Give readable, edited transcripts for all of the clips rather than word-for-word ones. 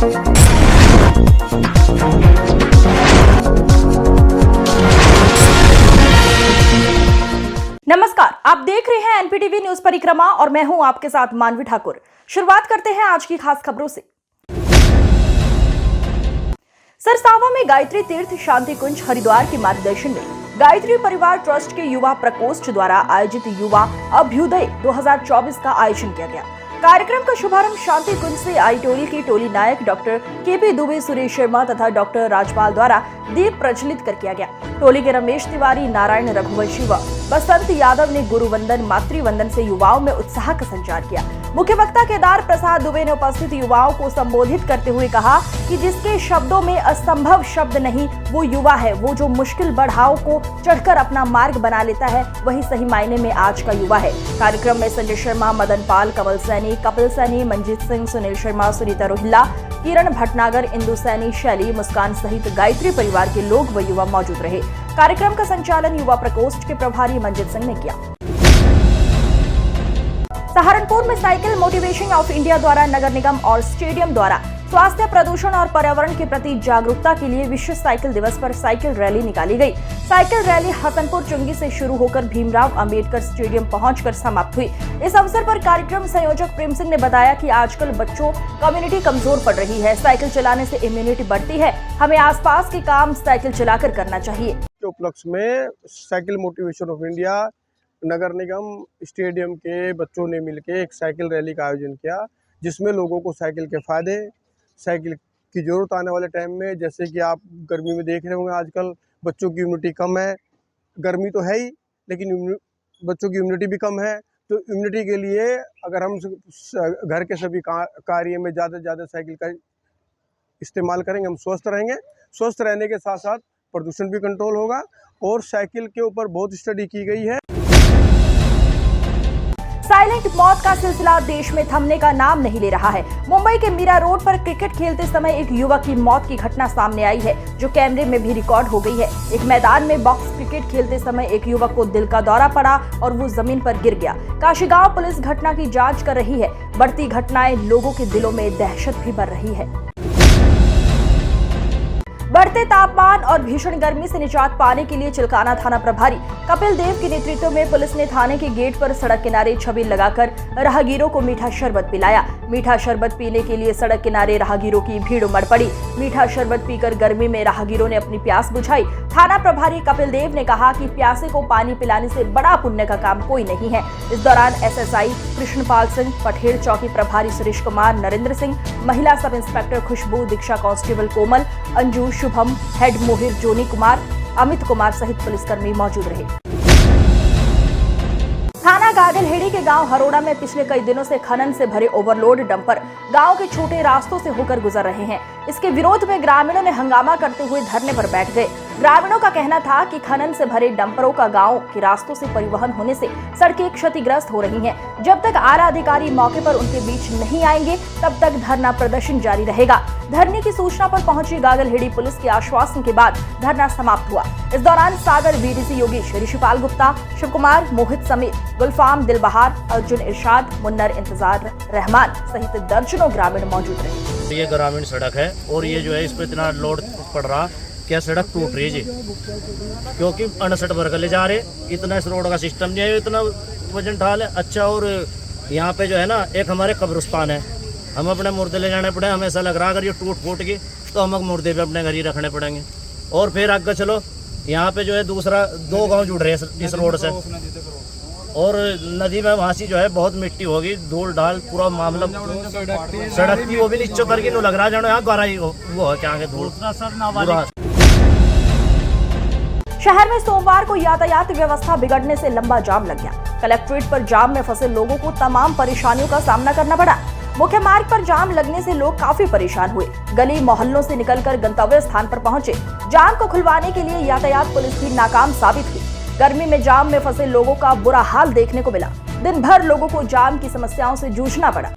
नमस्कार, आप देख रहे हैं एनपीटीवी न्यूज परिक्रमा और मैं हूं आपके साथ मानवी ठाकुर। शुरुआत करते हैं आज की खास खबरों से। सरसावा में गायत्री तीर्थ शांति कुंज हरिद्वार के मार्गदर्शन में गायत्री परिवार ट्रस्ट के युवा प्रकोष्ठ द्वारा आयोजित युवा अभ्युदय 2024 का आयोजन किया गया। कार्यक्रम का शुभारंभ शांति कुंज से आई टोली की टोली नायक डॉक्टर केपी दुबे, सुरेश शर्मा तथा डॉक्टर राजपाल द्वारा दीप प्रज्वलित कर किया गया। टोली के रमेश तिवारी, नारायण रघुवंशी व बसंत यादव ने गुरुवंदन मातृवंदन से युवाओं में उत्साह का संचार किया। मुख्य वक्ता केदार प्रसाद दुबे ने उपस्थित युवाओं को संबोधित करते हुए कहा कि जिसके शब्दों में असंभव शब्द नहीं, वो युवा है। वो जो मुश्किल बढ़ाव को चढ़कर अपना मार्ग बना लेता है, वही सही मायने में आज का युवा है। कार्यक्रम में संजय शर्मा, मदन पाल, कमल सैनी, कपिल सैनी, मंजीत सिंह, सुनील शर्मा, सुनीता रोहिल्ला, किरण भटनागर, इंदु सैनी, शैली, मुस्कान सहित गायत्री परिवार के लोग व युवा मौजूद रहे। कार्यक्रम का संचालन युवा प्रकोष्ठ के प्रभारी मंजीत सिंह ने किया। सहारनपुर में साइकिल मोटिवेशन ऑफ इंडिया द्वारा नगर निगम और स्टेडियम द्वारा स्वास्थ्य, प्रदूषण और पर्यावरण के प्रति जागरूकता के लिए विश्व साइकिल दिवस पर साइकिल रैली निकाली गई। साइकिल रैली हसनपुर चुंगी से शुरू होकर भीमराव अंबेडकर स्टेडियम पहुंचकर समाप्त हुई। इस अवसर पर कार्यक्रम संयोजक प्रेम सिंह ने बताया कि आजकल बच्चों कम्युनिटी कमजोर पड़ रही है। साइकिल चलाने से इम्यूनिटी बढ़ती है। हमें आसपास के काम साइकिल चलाकर करना चाहिए। उपलक्ष्य में cycle motivation of India Nagar Nigam stadium के बच्चों ने मिलकर एक साइकिल रैली का आयोजन किया, जिसमें लोगों को साइकिल के फायदे, साइकिल की जरूरत आने वाले टाइम में, जैसे कि आप गर्मी में देख रहे होंगे आजकल बच्चों की इम्यूनिटी कम है। गर्मी तो है ही, लेकिन बच्चों की इम्यूनिटी भी कम है। तो इम्यूनिटी के लिए अगर हम घर के सभी कार्य में ज़्यादा से ज़्यादा साइकिल का इस्तेमाल करेंगे, हम स्वस्थ रहेंगे। स्वस्थ रहने के साथ साथ प्रदूषण भी कंट्रोल होगा। और साइकिल के ऊपर बहुत स्टडी की गई है। साइलेंट मौत का सिलसिला देश में थमने का नाम नहीं ले रहा है। मुंबई के मीरा रोड पर क्रिकेट खेलते समय एक युवक की मौत की घटना सामने आई है, जो कैमरे में भी रिकॉर्ड हो गई है। एक मैदान में बॉक्स क्रिकेट खेलते समय एक युवक को दिल का दौरा पड़ा और वो जमीन पर गिर गया। काशीगांव पुलिस घटना की जांच कर रही है। बढ़ती घटनाएं लोगों के दिलों में दहशत भी बढ़ रही है। बढ़ते तापमान और भीषण गर्मी से निजात पाने के लिए चिलकाना थाना प्रभारी कपिल देव के नेतृत्व में पुलिस ने थाने के गेट पर सड़क किनारे छबील लगाकर राहगीरों को मीठा शरबत पिलाया। मीठा शरबत पीने के लिए सड़क किनारे राहगीरों की भीड़ उमड़ पड़ी। मीठा शरबत पीकर गर्मी में राहगीरों ने अपनी प्यास बुझाई। थाना प्रभारी कपिल देव ने कहा कि प्यासे को पानी पिलाने से बड़ा पुण्य का काम कोई नहीं है। इस दौरान एसएसआई कृष्णपाल सिंह, पठेड़ चौकी प्रभारी सुरेश कुमार, नरेंद्र सिंह, महिला सब इंस्पेक्टर खुशबू, दीक्षा कांस्टेबल कोमल, अंजू, शुभम, हेड मोहिर, जोनी कुमार, अमित कुमार सहित पुलिसकर्मी मौजूद रहे। थाना गागलहेड़ी के गांव हरोड़ा में पिछले कई दिनों से खनन से भरे ओवरलोड डंपर गांव के छोटे रास्तों से होकर गुजर रहे हैं। इसके विरोध में ग्रामीणों ने हंगामा करते हुए धरने पर बैठ गए। ग्रामीणों का कहना था कि खनन से भरे डंपरों का गांव के रास्तों से परिवहन होने से सड़कें क्षतिग्रस्त हो रही हैं। जब तक आला अधिकारी मौके पर उनके बीच नहीं आएंगे, तब तक धरना प्रदर्शन जारी रहेगा। धरने की सूचना पर पहुंची गागलहेड़ी पुलिस के आश्वासन के बाद धरना समाप्त हुआ। इस दौरान सागर बीडीसी योगेश, ऋषिपाल गुप्ता, शिव कुमार, मोहित समेत गुलफाम, दिलबहार, अर्जुन इरशाद, मुन्नर इंतजार रहमान सहित दर्जनों ग्रामीण मौजूद रहे। ये ग्रामीण सड़क है और ये जो है इस पर इतना लोड पड़ रहा, क्या सड़क टूट रही है जी, क्योंकि 69 वर्ग ले जा रहे, इतना इस रोड का सिस्टम नहीं है, इतना वजन ढाल है। अच्छा, और यहाँ पे जो है ना एक हमारे कब्रिस्तान है, हम अपने मुर्दे ले जाने पड़े। हमें ऐसा लग रहा अगर ये टूट फूट गई तो हम मुर्दे पे अपने घर ही रखने पड़ेंगे। और फिर आगे चलो, यहाँ पे जो है दूसरा 2 गांव जुड़ रहे हैं इस रोड से, और नदी में वहाँ से जो है बहुत मिट्टी होगी, धूल डाल पूरा मामला सड़क की वो भी नीचे करके नो लग रहा जानो यहाँ गारा ही वो है क्या धूल। शहर में सोमवार को यातायात व्यवस्था बिगड़ने से लंबा जाम लग गया। कलेक्ट्रेट पर जाम में फंसे लोगों को तमाम परेशानियों का सामना करना पड़ा। मुख्य मार्ग पर जाम लगने से लोग काफी परेशान हुए। गली मोहल्लों से निकलकर गंतव्य स्थान पर पहुंचे। जाम को खुलवाने के लिए यातायात पुलिस भी नाकाम साबित हुई। गर्मी में जाम में फंसे लोगों का बुरा हाल देखने को मिला। दिन भर लोगों को जाम की समस्याओं से जूझना पड़ा।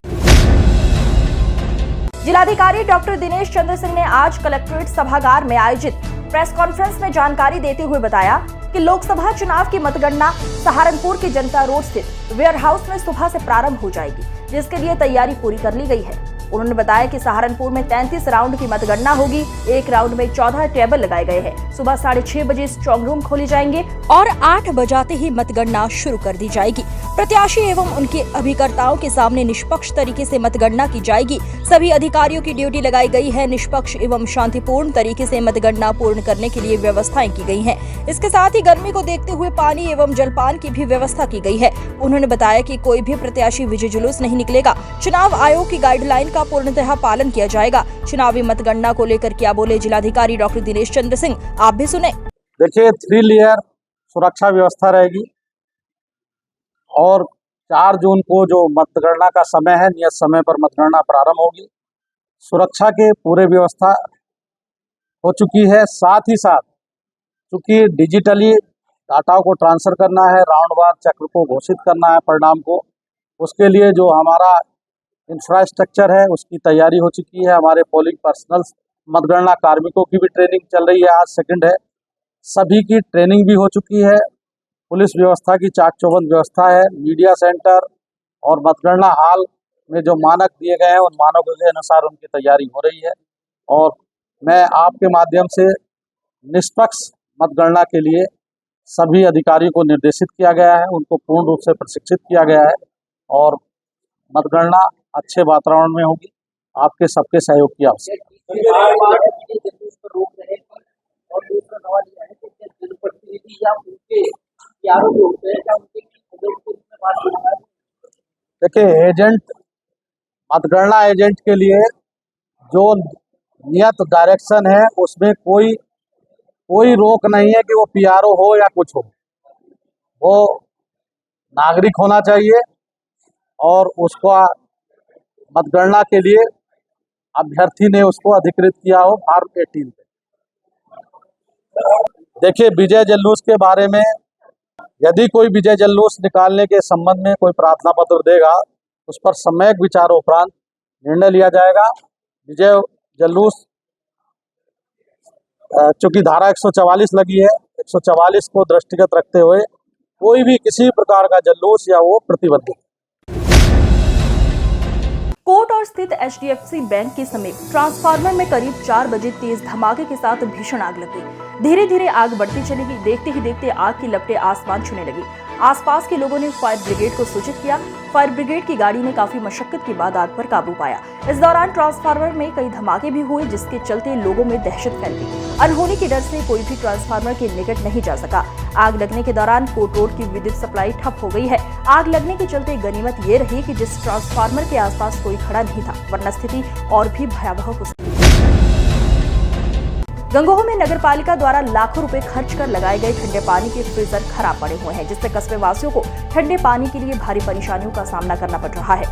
जिलाधिकारी डॉक्टर दिनेश चंद्र सिंह ने आज कलेक्ट्रेट सभागार में आयोजित प्रेस कॉन्फ्रेंस में जानकारी देते हुए बताया कि लोकसभा चुनाव की मतगणना सहारनपुर के जनता रोड स्थित वेयर हाउस में सुबह से प्रारंभ हो जाएगी, जिसके लिए तैयारी पूरी कर ली गई है। उन्होंने बताया कि सहारनपुर में 33 राउंड की मतगणना होगी। एक राउंड में 14 टेबल लगाए गए हैं। सुबह 6:30 बजे स्ट्रांग रूम खोले जाएंगे और 8 बजाते ही मतगणना शुरू कर दी जाएगी। प्रत्याशी एवं उनके अभिकर्ताओं के सामने निष्पक्ष तरीके से मतगणना की जाएगी। सभी अधिकारियों की ड्यूटी लगाई गई है। निष्पक्ष एवं शांतिपूर्ण तरीके से मतगणना पूर्ण करने के लिए व्यवस्थाएं की गई हैं। इसके साथ ही गर्मी को देखते हुए पानी एवं जलपान की भी व्यवस्था की गई है। उन्होंने बताया कि कोई भी प्रत्याशी विजय जुलूस नहीं निकलेगा। चुनाव आयोग की गाइडलाइन का पूर्णतः पालन किया जाएगा। चुनावी मतगणना को लेकर क्या बोले जिलाधिकारी डॉक्टर दिनेश चंद्र सिंह, आप भी सुने। देखिए, 3 लेयर सुरक्षा व्यवस्था रहेगी और 4 जून को जो मतगणना का समय है, नियत समय पर मतगणना प्रारंभ होगी। सुरक्षा के पूरे व्यवस्था हो चुकी है। साथ ही साथ चूंकि डिजिटली डाटा को ट्रांसफर करना है, राउंडवार चक्र को घोषित करना है परिणाम को, उसके लिए जो हमारा इंफ्रास्ट्रक्चर है उसकी तैयारी हो चुकी है। हमारे पोलिंग पर्सनल मतगणना कार्मिकों की भी ट्रेनिंग चल रही है। आज सेकंड है, सभी की ट्रेनिंग भी हो चुकी है। पुलिस व्यवस्था की चाक चौबंद व्यवस्था है। मीडिया सेंटर और मतगणना हॉल में जो मानक दिए गए हैं उन मानकों के अनुसार उनकी तैयारी हो रही है। और मैं आपके माध्यम से निष्पक्ष मतगणना के लिए सभी अधिकारियों को निर्देशित किया गया है, उनको पूर्ण रूप से प्रशिक्षित किया गया है और मतगणना अच्छे वातावरण में होगी। आपके सबके सहयोग की आवश्यकता है। देखिए, एजेंट, मतगणना एजेंट के लिए जो नियत डायरेक्शन है उसमें कोई रोक नहीं है कि वो पीआरओ हो या कुछ हो। वो नागरिक होना चाहिए और उसका मतगणना के लिए अभ्यर्थी ने उसको अधिकृत किया हो फॉर्म 18 पे। देखिए, विजय जुलूस के बारे में यदि कोई विजय जुलूस निकालने के संबंध में कोई प्रार्थना पत्र देगा, उस पर सम्यक विचार उपरांत निर्णय लिया जाएगा। विजय जुलूस चूंकि धारा 144 लगी है, 144 को दृष्टिगत रखते हुए कोई भी किसी प्रकार का जुलूस या वो प्रतिबंधित। कोट और स्थित HDFC बैंक के समीप ट्रांसफार्मर में करीब 4 बजे तेज धमाके के साथ भीषण आग लग गई। धीरे धीरे आग बढ़ती चलेगी। देखते ही देखते आग की लपटें आसमान छूने लगी। आसपास के लोगों ने फायर ब्रिगेड को सूचित किया। फायर ब्रिगेड की गाड़ी ने काफी मशक्कत के बाद आग पर काबू पाया। इस दौरान ट्रांसफार्मर में कई धमाके भी हुए, जिसके चलते लोगों में दहशत फैल गई। अनहोनी के डर से कोई भी ट्रांसफार्मर के निकट नहीं जा सका। आग लगने के दौरान कोट रोड की विद्युत सप्लाई ठप हो गई है। आग लगने के चलते गनीमत ये रही कि जिस ट्रांसफार्मर के आसपास कोई खड़ा नहीं था, वरना स्थिति और भी भयावह हो सकती। गंगोह में नगरपालिका द्वारा लाखों रुपए खर्च कर लगाए गए ठंडे पानी के फ्रीजर खराब पड़े हुए हैं, जिससे कस्बे वासियों को ठंडे पानी के लिए भारी परेशानियों का सामना करना पड़ रहा है।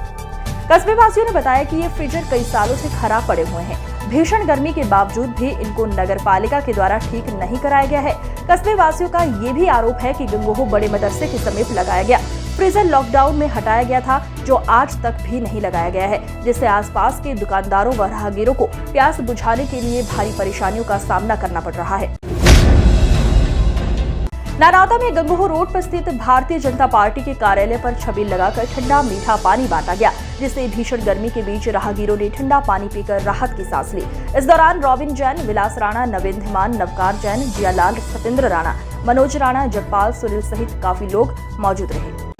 कस्बे वासियों ने बताया कि ये फ्रीजर कई सालों से खराब पड़े हुए हैं। भीषण गर्मी के बावजूद भी इनको नगरपालिका के द्वारा ठीक नहीं कराया गया है। कस्बे वासियों का ये भी आरोप है कि गंगोह बड़े मदरसे के समीप लगाया गया फ्रीजर लॉकडाउन में हटाया गया था, जो आज तक भी नहीं लगाया गया है, जिससे आसपास के दुकानदारों व राहगीरों को प्यास बुझाने के लिए भारी परेशानियों का सामना करना पड़ रहा है। नारौता में गंगोह रोड पर स्थित भारतीय जनता पार्टी के कार्यालय पर छबील लगाकर ठंडा मीठा पानी बांटा गया, जिससे भीषण गर्मी के बीच राहगीरों ने ठंडा पानी पीकर राहत की सांस ली। इस दौरान रॉबिन जैन, विलास राणा, नवीन धीमान, नवकार जैन, जियालाल, सतेंद्र राणा, मनोज राणा, जगपाल, सुनील सहित काफी लोग मौजूद रहे।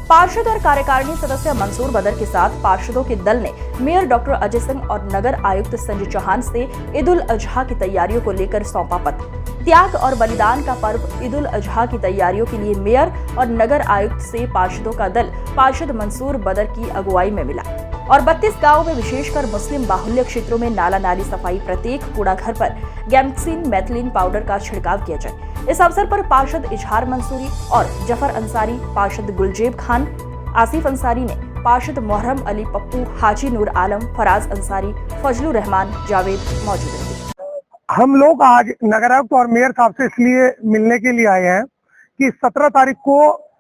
पार्षद और कार्यकारिणी सदस्य मंसूर बदर के साथ पार्षदों के दल ने मेयर डॉक्टर अजय सिंह और नगर आयुक्त संजय चौहान से ईद उल अजहा की तैयारियों को लेकर सौंपा पत्र। त्याग और बलिदान का पर्व ईद उल अजहा की तैयारियों के लिए मेयर और नगर आयुक्त से पार्षदों का दल पार्षद मंसूर बदर की अगुवाई में मिला और 32 गांवों में विशेषकर मुस्लिम बाहुल्य क्षेत्रों में नाला नाली सफाई, प्रत्येक कूड़ा घर पर गैम्पसिन मैथिलीन पाउडर का छिड़काव किया जाए। इस अवसर पर पार्षद इजहार मंसूरी और जफर अंसारी, पार्षद गुलजेब खान, आसिफ अंसारी ने पार्षद मोहर्रम अली पप्पू, हाजी नूर आलम, फराज अंसारी, फजलुर रहमान, जावेद मौजूद रहे। हम लोग आज नगर आयुक्त और मेयर साहब से इसलिए मिलने के लिए आए हैं कि 17 तारीख को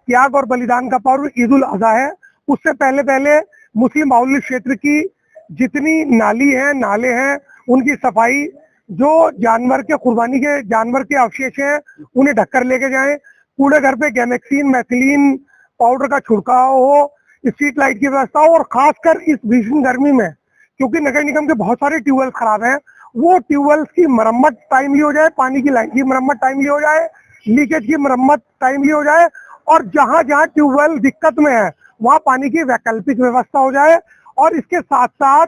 त्याग और बलिदान का पर्व ईद उल अजहा है। उससे पहले मुस्लिम बाहुल्य क्षेत्र की जितनी नाली है, नाले हैं, उनकी सफाई, जो जानवर के कुर्बानी के जानवर के अवशेष हैं उन्हें ढककर लेके जाएं। कूड़े घर पे गैमेक्सिन मैथिलीन पाउडर का छिड़काव हो, स्ट्रीट लाइट की व्यवस्था हो, और खासकर इस भीषण गर्मी में क्योंकि नगर निगम के बहुत सारे ट्यूबवेल खराब हैं, वो ट्यूबवेल्स की मरम्मत टाइमली हो जाए, पानी की लाइन की मरम्मत टाइमली हो जाए, लीकेज की मरम्मत टाइमली हो जाए, और जहां जहां ट्यूबवेल दिक्कत में है वहां पानी की वैकल्पिक व्यवस्था हो जाए, और इसके साथ साथ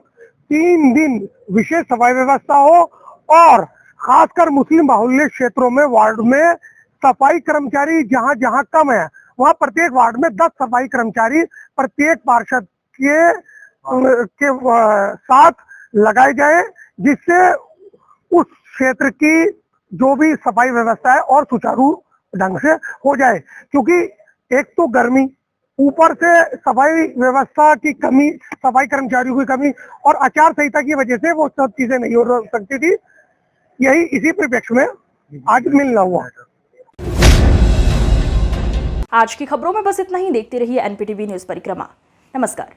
3 दिन विशेष सफाई व्यवस्था हो, और खासकर मुस्लिम बाहुल्य क्षेत्रों में वार्ड में सफाई कर्मचारी जहां जहां कम है वहां प्रत्येक वार्ड में 10 सफाई कर्मचारी प्रत्येक पार्षद के साथ लगाए जाए, जिससे उस क्षेत्र की जो भी सफाई व्यवस्था है और सुचारू ढंग से हो जाए। क्योंकि एक तो गर्मी, ऊपर से सफाई व्यवस्था की कमी, सफाई कर्मचारियों की कमी, और आचार संहिता की वजह से वो सब चीजें नहीं हो सकती थी। यही इसी परिप्रेक्ष्य में आज मिलना हुआ। आज की खबरों में बस इतना ही। देखते रहिए एनपीटीवी न्यूज परिक्रमा। नमस्कार।